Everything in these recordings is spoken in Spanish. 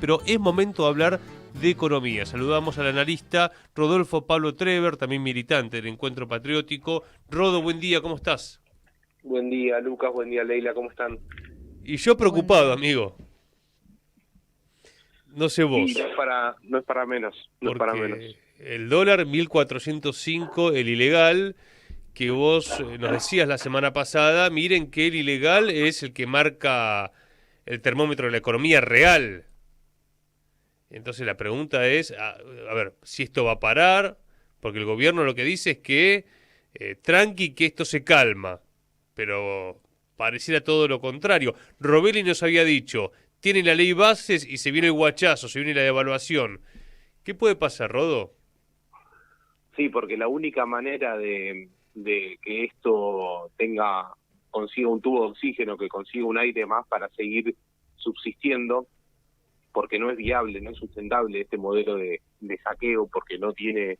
pero es momento de hablar de economía. Saludamos al analista Rodolfo Pablo Trever, también militante del Encuentro Patriótico. Rodo, buen día, ¿cómo estás? Buen día, Lucas, buen día, Leila, ¿cómo están? Y yo Buen preocupado, día. amigo. No sé Y vos, no es para menos, no es para menos. porque el dólar 1405, el ilegal, que vos nos decías la semana pasada, miren que el ilegal es el que marca el termómetro de la economía real. Entonces la pregunta es, a ver, si esto va a parar, porque el gobierno lo que dice es que tranqui, que esto se calma, pero pareciera todo lo contrario. Robelli nos había dicho, tiene la ley bases y se viene el guachazo, se viene la devaluación. ¿Qué puede pasar, Rodo? Sí, porque la única manera de que esto consiga un tubo de oxígeno, que consiga un aire más para seguir subsistiendo, porque no es viable, no es sustentable este modelo de saqueo, porque no tiene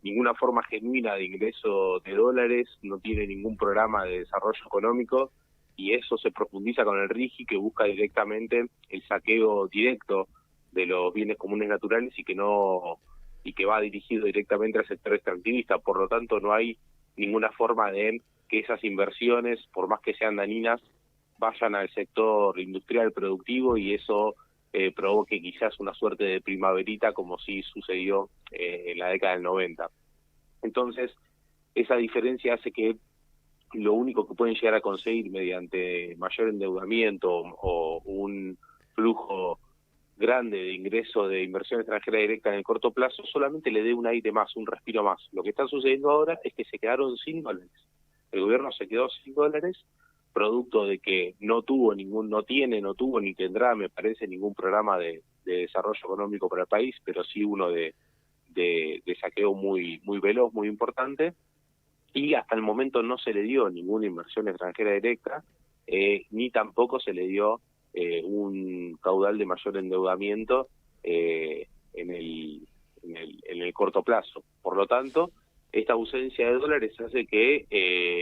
ninguna forma genuina de ingreso de dólares, no tiene ningún programa de desarrollo económico, y eso se profundiza con el RIGI, que busca directamente el saqueo directo de los bienes comunes naturales y que va dirigido directamente al sector extractivista. Por lo tanto, no hay ninguna forma de que esas inversiones, por más que sean dañinas, vayan al sector industrial productivo, y eso provoque quizás una suerte de primaverita, como sí sucedió en la década del 90. Entonces, esa diferencia hace que lo único que pueden llegar a conseguir mediante mayor endeudamiento o un flujo grande de ingresos de inversión extranjera directa en el corto plazo solamente le dé un aire más, un respiro más. Lo que está sucediendo ahora es que se quedaron sin dólares. El gobierno se quedó sin dólares, producto de que no tuvo ni tendrá, me parece, ningún programa de desarrollo económico para el país, pero sí uno de saqueo muy veloz, muy importante, y hasta el momento no se le dio ninguna inversión extranjera directa, ni tampoco se le dio un caudal de mayor endeudamiento en el corto plazo. Por lo tanto, esta ausencia de dólares hace que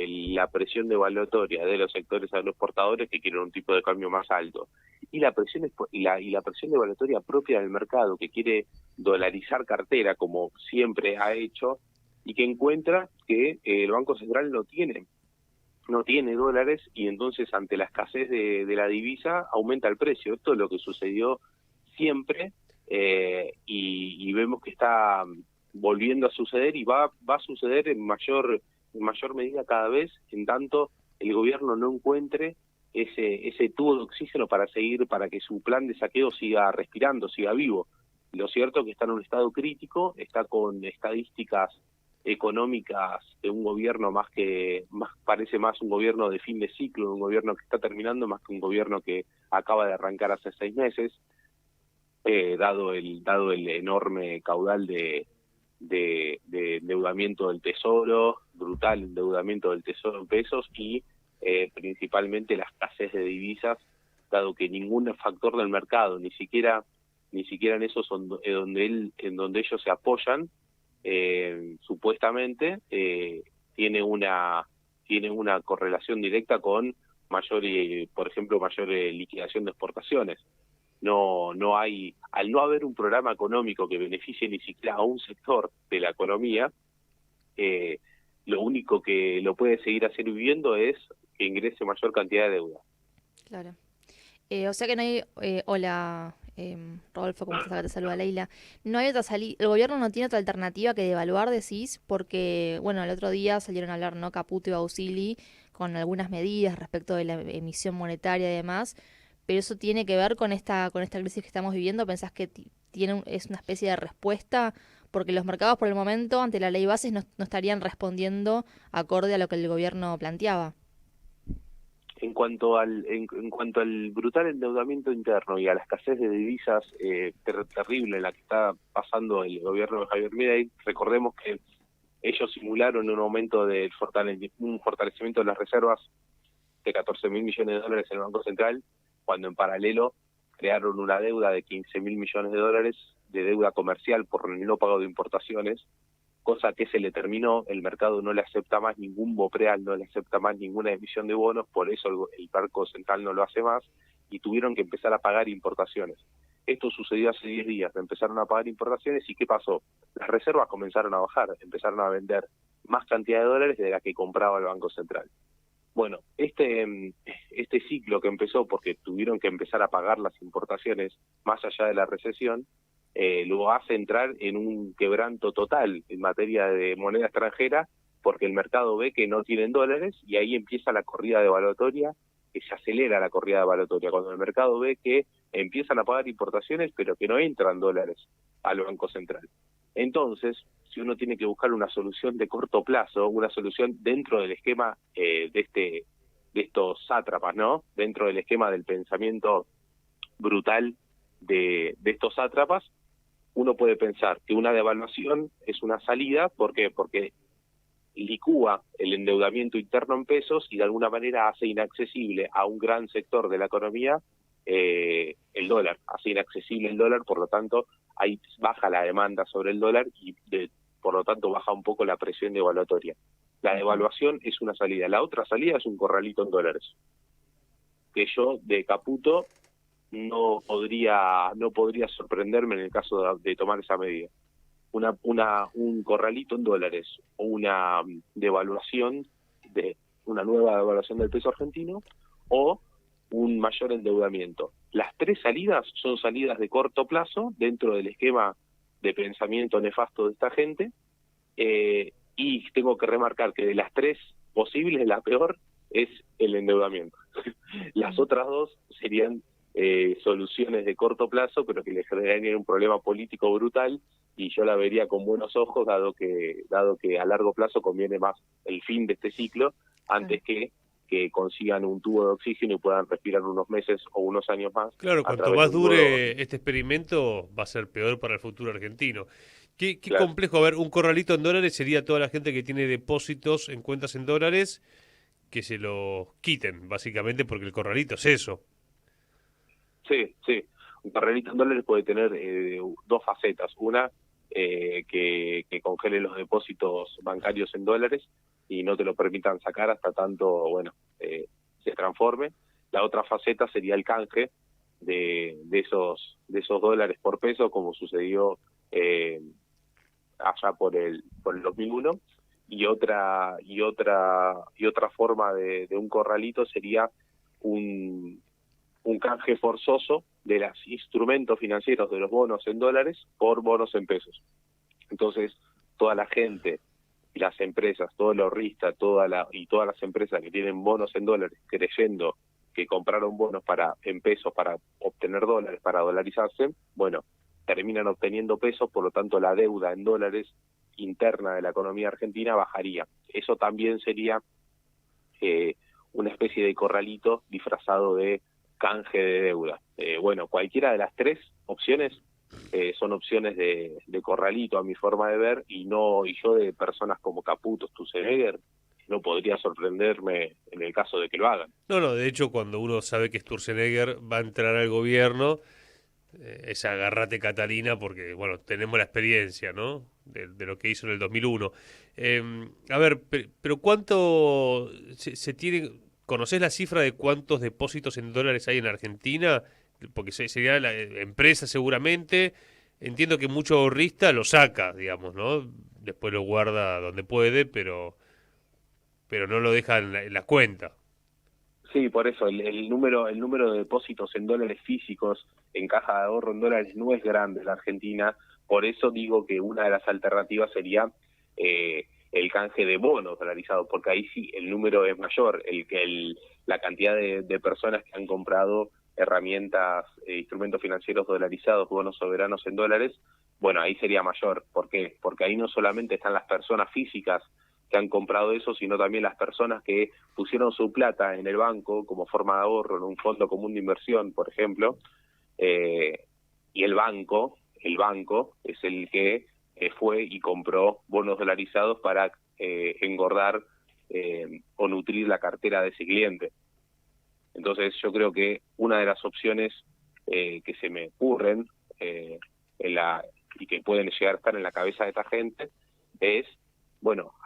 la presión devaluatoria de los sectores agroexportadores, que quieren un tipo de cambio más alto, y la presión devaluatoria propia del mercado, que quiere dolarizar cartera como siempre ha hecho, y que encuentra que el Banco Central no tiene dólares, y entonces ante la escasez de la divisa aumenta el precio. Esto es lo que sucedió siempre, y vemos que está volviendo a suceder, y va a suceder en mayor medida cada vez, en tanto el gobierno no encuentre ese tubo de oxígeno para que su plan de saqueo siga respirando, siga vivo. Lo cierto es que está en un estado crítico, está con estadísticas económicas de un gobierno parece más un gobierno de fin de ciclo, un gobierno que está terminando, más que un gobierno que acaba de arrancar hace 6 meses, dado el enorme caudal de endeudamiento del Tesoro, brutal endeudamiento del Tesoro en pesos, y principalmente la escasez de divisas, dado que ningún factor del mercado, ni siquiera en eso en donde ellos se apoyan, supuestamente tiene una correlación directa con por ejemplo, mayor liquidación de exportaciones. Al no haber un programa económico que beneficie ni siquiera a un sector de la economía, lo único que lo puede seguir hacer viviendo es que ingrese mayor cantidad de deuda. Claro. O sea que no hay... hola, Rodolfo, ¿cómo estás? Acá te saluda Leila. No hay otra salida... El gobierno no tiene otra alternativa que devaluar, decís, porque, bueno, el otro día salieron a hablar, ¿no? Caputo y Bausili con algunas medidas respecto de la emisión monetaria y demás, pero eso tiene que ver con esta crisis que estamos viviendo. ¿Pensás que es una especie de respuesta? Porque los mercados por el momento, ante la ley bases, no estarían respondiendo acorde a lo que el gobierno planteaba. En cuanto al brutal endeudamiento interno y a la escasez de divisas terrible en la que está pasando el gobierno de Javier Milei, recordemos que ellos simularon un fortalecimiento de las reservas de 14.000 millones de dólares en el Banco Central, cuando en paralelo crearon una deuda de 15.000 millones de dólares de deuda comercial por el no pago de importaciones, cosa que se le terminó. El mercado no le acepta más ningún BOPREAL, no le acepta más ninguna emisión de bonos, por eso el Banco Central no lo hace más, y tuvieron que empezar a pagar importaciones. Esto sucedió hace 10 días, empezaron a pagar importaciones y ¿qué pasó? Las reservas comenzaron a bajar, empezaron a vender más cantidad de dólares de la que compraba el Banco Central. Bueno, este ciclo que empezó porque tuvieron que empezar a pagar las importaciones más allá de la recesión, lo hace entrar en un quebranto total en materia de moneda extranjera porque el mercado ve que no tienen dólares y ahí empieza la corrida devaluatoria, que se acelera la corrida devaluatoria, cuando el mercado ve que empiezan a pagar importaciones pero que no entran dólares al Banco Central. Entonces, si uno tiene que buscar una solución de corto plazo, una solución dentro del esquema de estos sátrapas, ¿no? Dentro del esquema del pensamiento brutal de estos sátrapas, uno puede pensar que una devaluación es una salida, ¿por qué? Porque licúa el endeudamiento interno en pesos y de alguna manera hace inaccesible a un gran sector de la economía el dólar, hace inaccesible el dólar, por lo tanto ahí baja la demanda sobre el dólar y por lo tanto baja un poco la presión devaluatoria. La devaluación es una salida, la otra salida es un corralito en dólares, que yo de Caputo no podría sorprenderme en el caso de tomar esa medida. Un corralito en dólares o una devaluación una nueva devaluación del peso argentino o un mayor endeudamiento. Las tres salidas son salidas de corto plazo dentro del esquema de pensamiento nefasto de esta gente, y tengo que remarcar que de las tres posibles la peor es el endeudamiento. Las otras dos serían soluciones de corto plazo, pero que le generarían un problema político brutal, y yo la vería con buenos ojos, dado que a largo plazo conviene más el fin de este ciclo antes que consigan un tubo de oxígeno y puedan respirar unos meses o unos años más. Claro, cuanto más dure este experimento, va a ser peor para el futuro argentino. Qué claro. Complejo. A ver, un corralito en dólares sería toda la gente que tiene depósitos en cuentas en dólares, que se lo quiten, básicamente, porque el corralito es eso. Sí. Un corralito en dólares puede tener dos facetas. Una, que congele los depósitos bancarios en dólares y no te lo permitan sacar hasta tanto, se transforme. La otra faceta sería el canje de esos dólares por peso, como sucedió allá por el 2001. Y otra forma de un corralito sería un canje forzoso de los instrumentos financieros de los bonos en dólares por bonos en pesos. Entonces, toda la gente y las empresas, todo el ahorrista, todas las empresas que tienen bonos en dólares creyendo que compraron bonos en pesos para obtener dólares, para dolarizarse, terminan obteniendo pesos, por lo tanto la deuda en dólares interna de la economía argentina bajaría. Eso también sería una especie de corralito disfrazado de canje de deuda. Cualquiera de las tres opciones son opciones de corralito a mi forma de ver, y yo de personas como Caputo, Sturzenegger, no podría sorprenderme en el caso de que lo hagan. No, de hecho, cuando uno sabe que Sturzenegger va a entrar al gobierno, es agarrate Catalina, porque, tenemos la experiencia, ¿no?, de lo que hizo en el 2001. A ver, pero ¿cuánto se tiene? ¿Conocés la cifra de cuántos depósitos en dólares hay en Argentina? Porque sería la empresa seguramente. Entiendo que mucho ahorrista lo saca, digamos, ¿no? Después lo guarda donde puede, pero no lo deja en la cuenta. Sí, por eso el número de depósitos en dólares físicos en caja de ahorro en dólares no es grande en la Argentina. Por eso digo que una de las alternativas sería el canje de bonos dolarizados, porque ahí sí el número es mayor, la cantidad de personas que han comprado herramientas, instrumentos financieros dolarizados, bonos soberanos en dólares, ahí sería mayor. ¿Por qué? Porque ahí no solamente están las personas físicas que han comprado eso, sino también las personas que pusieron su plata en el banco como forma de ahorro, en un fondo común de inversión, por ejemplo, y el banco es el que fue y compró bonos dolarizados para engordar o nutrir la cartera de ese cliente. Entonces yo creo que una de las opciones que se me ocurren y que pueden llegar a estar en la cabeza de esta gente es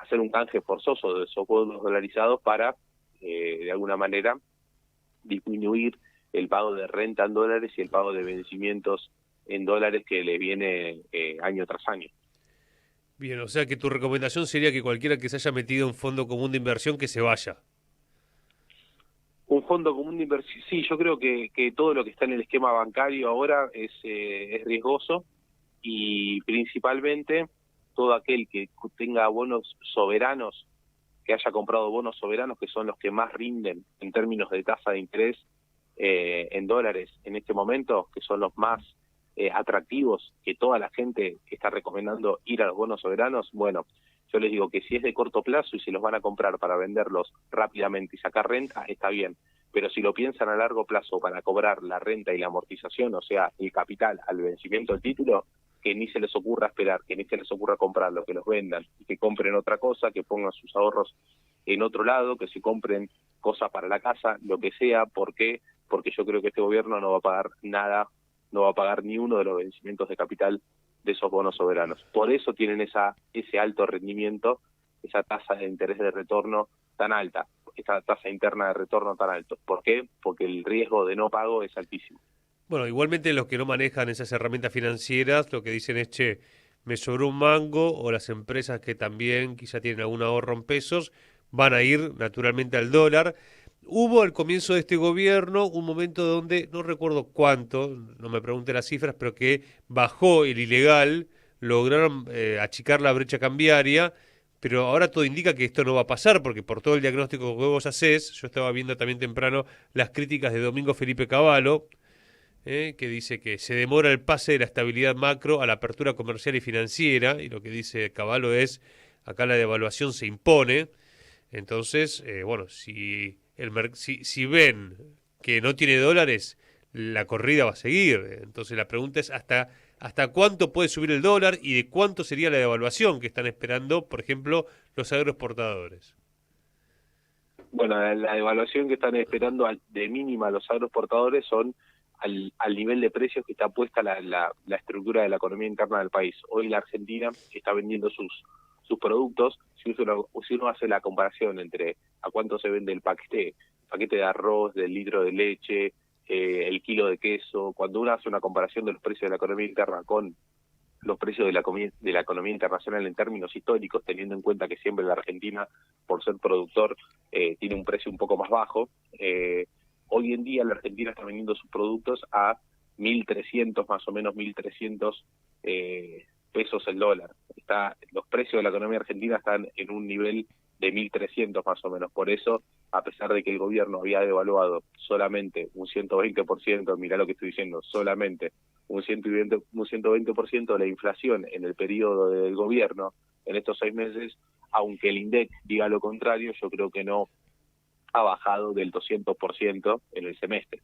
hacer un canje forzoso de esos bonos dolarizados para de alguna manera disminuir el pago de renta en dólares y el pago de vencimientos en dólares que le viene año tras año. Bien, o sea que tu recomendación sería que cualquiera que se haya metido en un fondo común de inversión que se vaya. Un fondo común de inversión, sí, yo creo que todo lo que está en el esquema bancario ahora es riesgoso, y principalmente todo aquel que tenga bonos soberanos, que haya comprado bonos soberanos, que son los que más rinden en términos de tasa de interés en dólares en este momento, que son los más atractivos, que toda la gente está recomendando ir a los bonos soberanos. Bueno, yo les digo que si es de corto plazo y se los van a comprar para venderlos rápidamente y sacar renta, está bien. Pero si lo piensan a largo plazo para cobrar la renta y la amortización, o sea, el capital al vencimiento del título, que ni se les ocurra esperar, que ni se les ocurra comprarlo, que los vendan y que compren otra cosa, que pongan sus ahorros en otro lado, que se compren cosas para la casa, lo que sea. ¿Por qué? Porque yo creo que este gobierno no va a pagar nada, no va a pagar ni uno de los vencimientos de capital de esos bonos soberanos. Por eso tienen ese alto rendimiento, esa tasa de interés de retorno tan alta, esa tasa interna de retorno tan alto. ¿Por qué? Porque el riesgo de no pago es altísimo. Bueno, igualmente los que no manejan esas herramientas financieras, lo que dicen es, che, me sobró un mango, o las empresas que también quizá tienen algún ahorro en pesos, van a ir naturalmente al dólar. Hubo al comienzo de este gobierno un momento donde, no recuerdo cuánto, no me pregunte las cifras, pero que bajó el ilegal, lograron achicar la brecha cambiaria, pero ahora todo indica que esto no va a pasar, porque por todo el diagnóstico que vos hacés, yo estaba viendo también temprano las críticas de Domingo Felipe Cavallo, que dice que se demora el pase de la estabilidad macro a la apertura comercial y financiera, y lo que dice Cavallo es, acá la devaluación se impone. Entonces, bueno, si ven que no tiene dólares, la corrida va a seguir. Entonces la pregunta es hasta cuánto puede subir el dólar y de cuánto sería la devaluación que están esperando, por ejemplo, los agroexportadores. Bueno, la devaluación que están esperando de mínima los agroexportadores son al nivel de precios que está puesta la estructura de la economía interna del país. Hoy la Argentina está vendiendo sus productos. Si uno hace la comparación entre a cuánto se vende el paquete de arroz, del litro de leche, el kilo de queso, cuando uno hace una comparación de los precios de la economía interna con los precios de la economía internacional en términos históricos, teniendo en cuenta que siempre la Argentina, por ser productor, tiene un precio un poco más bajo, hoy en día la Argentina está vendiendo sus productos a 1.300, más o menos 1.300 pesos el dólar. Los precios de la economía argentina están en un nivel de 1.300 más o menos. Por eso, a pesar de que el gobierno había devaluado solamente un 120%, mirá lo que estoy diciendo, solamente un 120% de la inflación en el periodo del gobierno, en estos 6 meses, aunque el INDEC diga lo contrario, yo creo que no ha bajado del 200% en el semestre.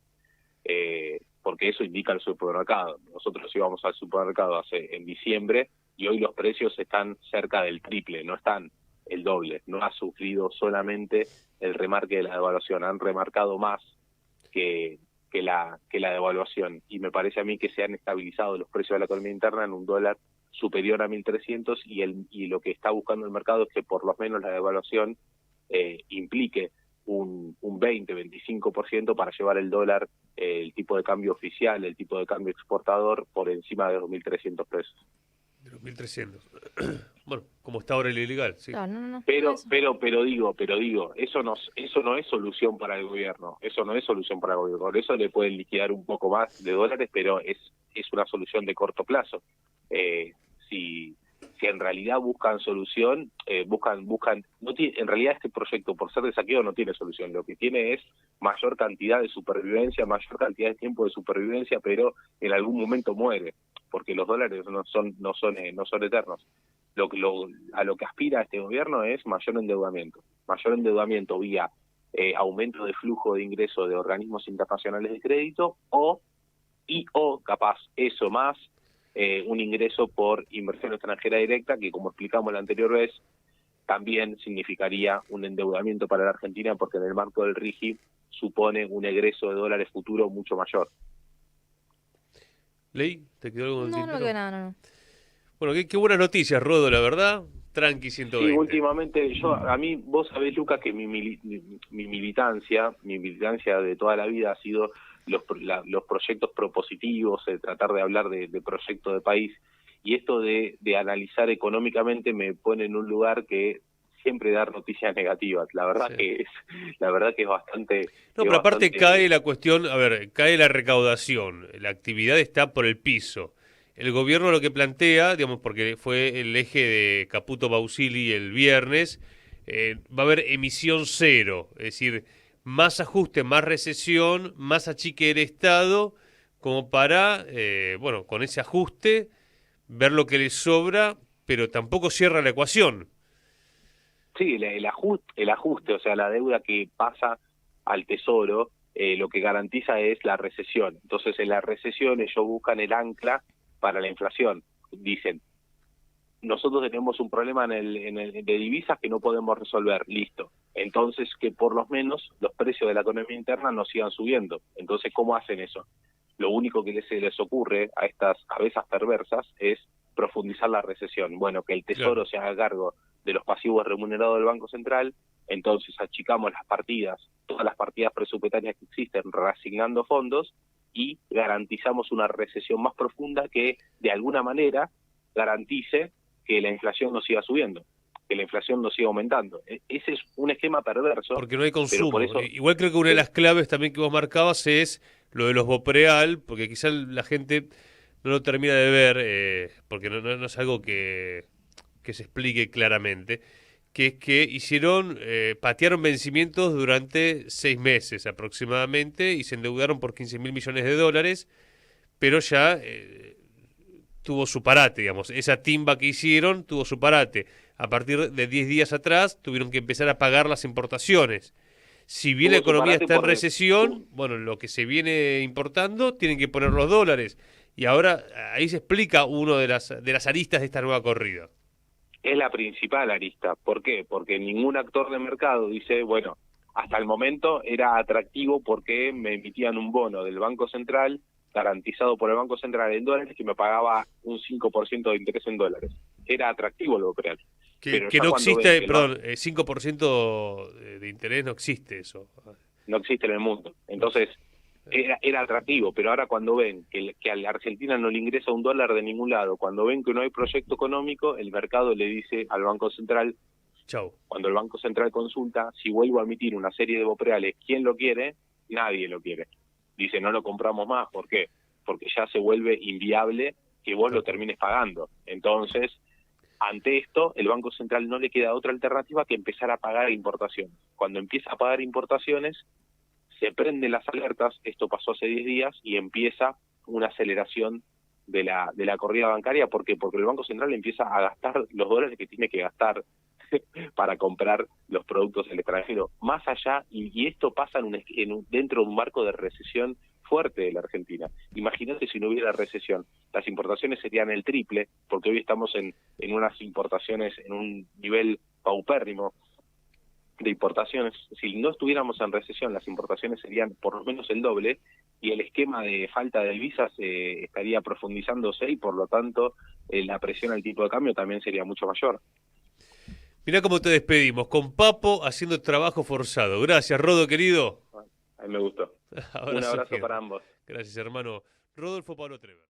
Porque eso indica el supermercado. Nosotros íbamos al supermercado en diciembre y hoy los precios están cerca del triple, no están el doble. No ha sufrido solamente el remarque de la devaluación, han remarcado más que la devaluación, y me parece a mí que se han estabilizado los precios de la economía interna en un dólar superior a 1.300, y lo que está buscando el mercado es que por lo menos la devaluación implique un 20-25% para llevar el dólar, el tipo de cambio oficial, el tipo de cambio exportador, por encima de 2.300 pesos. De los 1.300. Bueno, como está ahora el ilegal, sí. No, Pero digo, eso no es solución para el gobierno. Eso no es solución para el gobierno. Por eso le pueden liquidar un poco más de dólares, pero es una solución de corto plazo. Si en realidad buscan solución, en realidad este proyecto, por ser de saqueo, no tiene solución. Lo que tiene es mayor cantidad de supervivencia, mayor cantidad de tiempo de supervivencia, pero en algún momento muere, porque los dólares no son eternos. A lo que aspira este gobierno es mayor endeudamiento vía aumento de flujo de ingreso de organismos internacionales de crédito, o capaz eso más un ingreso por inversión extranjera directa, que como explicamos la anterior vez, también significaría un endeudamiento para la Argentina, porque en el marco del RIGI supone un egreso de dólares futuro mucho mayor. ¿Ley? ¿Te quedó algo en el no tintero? queda nada, no. Bueno, qué buenas noticias, Rodo, la verdad. Tranqui 120. Sí, últimamente vos sabés, Lucas, que mi militancia de toda la vida ha sido los proyectos propositivos, tratar de hablar de proyecto de país, y esto de analizar económicamente me pone en un lugar que siempre dar noticias negativas. La verdad Sí. que es bastante... No, pero aparte cae la cuestión, a ver, cae la recaudación, la actividad está por el piso. El gobierno lo que plantea, digamos, porque fue el eje de Caputo Bausili el viernes, va a haber emisión cero, es decir, más ajuste, más recesión, más achique del Estado, como para, bueno, con ese ajuste, ver lo que le sobra, pero tampoco cierra la ecuación. Sí, el ajuste, o sea, la deuda que pasa al Tesoro, lo que garantiza es la recesión. Entonces, en la recesión ellos buscan el ancla para la inflación. Dicen, nosotros tenemos un problema de divisas que no podemos resolver, listo. Entonces, que por lo menos los precios de la economía interna no sigan subiendo. Entonces, ¿cómo hacen eso? Lo único que se les ocurre a estas cabezas perversas es profundizar la recesión. Bueno, que el Tesoro se haga cargo de los pasivos remunerados del Banco Central, entonces achicamos las partidas, todas las partidas presupuestarias que existen, reasignando fondos, y garantizamos una recesión más profunda que, de alguna manera, garantice que la inflación no siga subiendo, que la inflación no siga aumentando. Ese es un esquema perverso. Porque no hay pero consumo. por eso, Igual creo que una de las claves también que vos marcabas es lo de los Bopreal, porque quizá la gente no lo termina de ver, porque no es algo que se explique claramente, que es que patearon vencimientos durante 6 meses aproximadamente y se endeudaron por 15.000 millones de dólares, pero ya tuvo su parate, digamos. Esa timba que hicieron tuvo su parate. A partir de 10 días atrás tuvieron que empezar a pagar las importaciones. Si bien la economía está en recesión, bueno, lo que se viene importando tienen que poner los dólares. Y ahora ahí se explica uno de las aristas de esta nueva corrida. Es la principal arista. ¿Por qué? Porque ningún actor de mercado dice, bueno, hasta el momento era atractivo porque me emitían un bono del Banco Central garantizado por el Banco Central en dólares que me pagaba un 5% de interés en dólares. Era atractivo lo real. Que no existe, perdón, 5% de interés no existe eso. No existe en el mundo. Entonces, era atractivo, pero ahora cuando ven que a la Argentina no le ingresa un dólar de ningún lado, cuando ven que no hay proyecto económico, el mercado le dice al Banco Central, chau. Cuando el Banco Central consulta, si vuelvo a emitir una serie de Bopreales, ¿quién lo quiere? Nadie lo quiere. Dice, no lo compramos más. ¿Por qué? Porque ya se vuelve inviable que vos lo termines pagando. Entonces, ante esto, el Banco Central no le queda otra alternativa que empezar a pagar importaciones. Cuando empieza a pagar importaciones, se prenden las alertas, esto pasó hace 10 días, y empieza una aceleración de la corrida bancaria. ¿Por qué? Porque el Banco Central empieza a gastar los dólares que tiene que gastar para comprar los productos del extranjero. Más allá, y esto pasa dentro de un marco de recesión fuerte de la Argentina. Imagínate si no hubiera recesión, las importaciones serían el triple, porque hoy estamos en unas importaciones en un nivel paupérrimo de importaciones. Si no estuviéramos en recesión, las importaciones serían por lo menos el doble, y el esquema de falta de divisas estaría profundizándose, y por lo tanto la presión al tipo de cambio también sería mucho mayor. Mirá cómo te despedimos, con Papo haciendo trabajo forzado. Gracias, Rodo, querido. A mí me gustó. Un abrazo para ambos. Gracias, hermano. Rodolfo Pablo Trever.